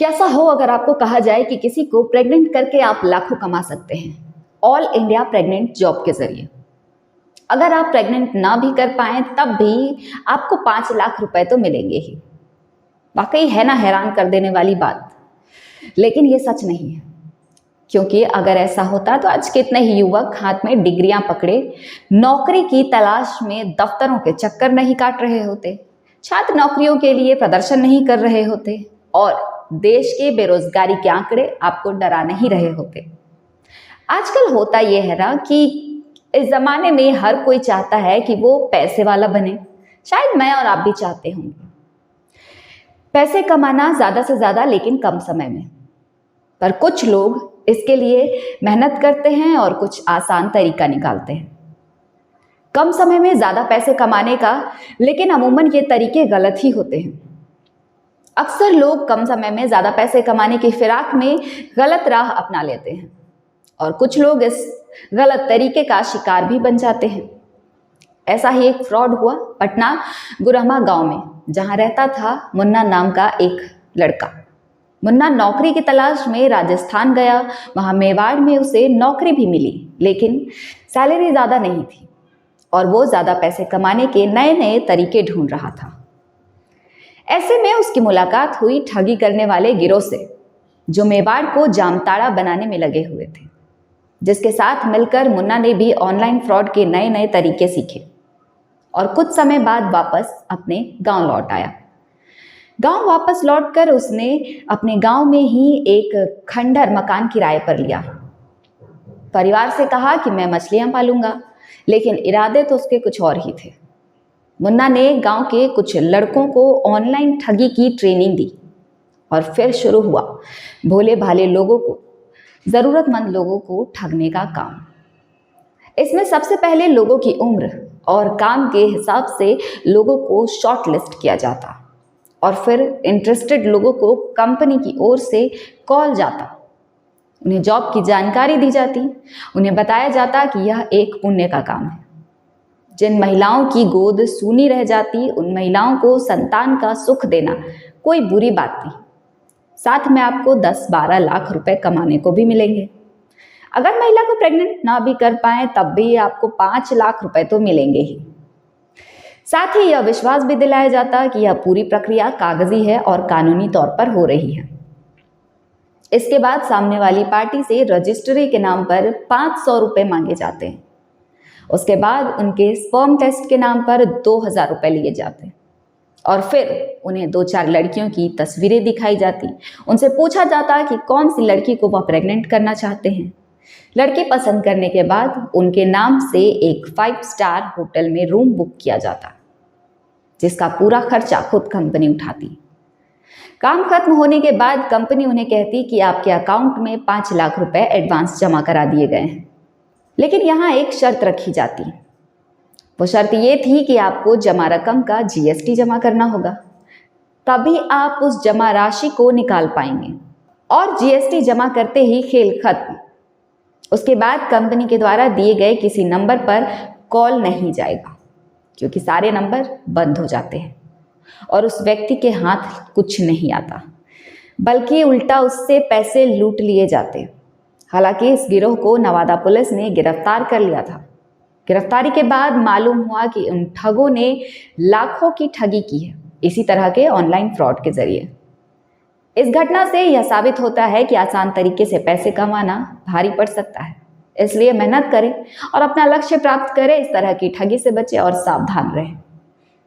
कैसा हो अगर आपको कहा जाए कि किसी को प्रेग्नेंट करके आप लाखों कमा सकते हैं ऑल इंडिया प्रेग्नेंट जॉब के जरिए। अगर आप प्रेग्नेंट ना भी कर पाएं तब भी आपको 5 लाख रुपए तो मिलेंगे ही। वाकई है ना हैरान कर देने वाली बात। लेकिन ये सच नहीं है, क्योंकि अगर ऐसा होता तो आज कितने ही युवक हाथ में डिग्रियां पकड़े नौकरी की तलाश में दफ्तरों के चक्कर नहीं काट रहे होते, छात्र नौकरियों के लिए प्रदर्शन नहीं कर रहे होते और देश के बेरोजगारी के आंकड़े आपको डरा नहीं रहे होते। आजकल होता यह है ना कि इस जमाने में हर कोई चाहता है कि वो पैसे वाला बने। शायद मैं और आप भी चाहते होंगे पैसे कमाना ज्यादा से ज्यादा, लेकिन कम समय में। पर कुछ लोग इसके लिए मेहनत करते हैं और कुछ आसान तरीका निकालते हैं कम समय में ज्यादा पैसे कमाने का, लेकिन अमूमन ये तरीके गलत ही होते हैं। अक्सर लोग कम समय में ज्यादा पैसे कमाने की फिराक में गलत राह अपना लेते हैं और कुछ लोग इस गलत तरीके का शिकार भी बन जाते हैं। ऐसा ही एक फ्रॉड हुआ पटना गुरहमा गांव में, जहां रहता था मुन्ना नाम का एक लड़का। मुन्ना नौकरी की तलाश में राजस्थान गया। वहां मेवाड़ में उसे नौकरी भी मिली, लेकिन सैलरी ज़्यादा नहीं थी और वो ज़्यादा पैसे कमाने के नए नए तरीके ढूंढ रहा था। ऐसे में उसकी मुलाकात हुई ठगी करने वाले गिरोह से, जो मेवाड़ को जामताड़ा बनाने में लगे हुए थे, जिसके साथ मिलकर मुन्ना ने भी ऑनलाइन फ्रॉड के नए नए तरीके सीखे और कुछ समय बाद वापस अपने गांव लौट आया। गांव वापस लौटकर उसने अपने गांव में ही एक खंडहर मकान किराए पर लिया। परिवार से कहा कि मैं मछलियां पालूंगा, लेकिन इरादे तो उसके कुछ और ही थे। मुन्ना ने गांव के कुछ लड़कों को ऑनलाइन ठगी की ट्रेनिंग दी और फिर शुरू हुआ भोले भाले लोगों को, ज़रूरतमंद लोगों को ठगने का काम। इसमें सबसे पहले लोगों की उम्र और काम के हिसाब से लोगों को शॉर्ट लिस्ट किया जाता और फिर इंटरेस्टेड लोगों को कंपनी की ओर से कॉल जाता। उन्हें जॉब की जानकारी दी जाती। उन्हें बताया जाता कि यह एक पुण्य का काम है। जिन महिलाओं की गोद सूनी रह जाती, उन महिलाओं को संतान का सुख देना कोई बुरी बात नहीं। साथ में आपको 10-12 लाख रुपए कमाने को भी मिलेंगे। अगर महिला को प्रेग्नेंट ना भी कर पाए तब भी आपको 5 लाख रुपए तो मिलेंगे ही। साथ ही यह विश्वास भी दिलाया जाता कि यह पूरी प्रक्रिया कागजी है और कानूनी तौर पर हो रही है। इसके बाद सामने वाली पार्टी से रजिस्ट्री के नाम पर 500 रुपये मांगे जाते हैं। उसके बाद उनके स्पर्म टेस्ट के नाम पर 2000 रुपये लिए जाते और फिर उन्हें 2-4 लड़कियों की तस्वीरें दिखाई जाती। उनसे पूछा जाता कि कौन सी लड़की को वह प्रेग्नेंट करना चाहते हैं। लड़की पसंद करने के बाद उनके नाम से एक 5 स्टार होटल में रूम बुक किया जाता, जिसका पूरा खर्चा खुद कंपनी उठाती। काम खत्म होने के बाद कंपनी उन्हें कहती कि आपके अकाउंट में 5 लाख रुपए एडवांस जमा करा दिए गए हैं, लेकिन यहाँ एक शर्त रखी जाती। वो शर्त ये थी कि आपको जमा रकम का जीएसटी जमा करना होगा, तभी आप उस जमा राशि को निकाल पाएंगे। और जीएसटी जमा करते ही खेल खत्म। उसके बाद कंपनी के द्वारा दिए गए किसी नंबर पर कॉल नहीं जाएगा, क्योंकि सारे नंबर बंद हो जाते हैं और उस व्यक्ति के हाथ कुछ नहीं आता, बल्कि उल्टा उससे पैसे लूट लिए जाते। हालांकि इस गिरोह को नवादा पुलिस ने गिरफ्तार कर लिया था। गिरफ्तारी के बाद मालूम हुआ कि उन ठगों ने लाखों की ठगी की है, इसी तरह के ऑनलाइन फ्रॉड के जरिए। इस घटना से यह साबित होता है कि आसान तरीके से पैसे कमाना भारी पड़ सकता है। इसलिए मेहनत करें और अपना लक्ष्य प्राप्त करें। इस तरह की ठगी से बचें और सावधान रहें।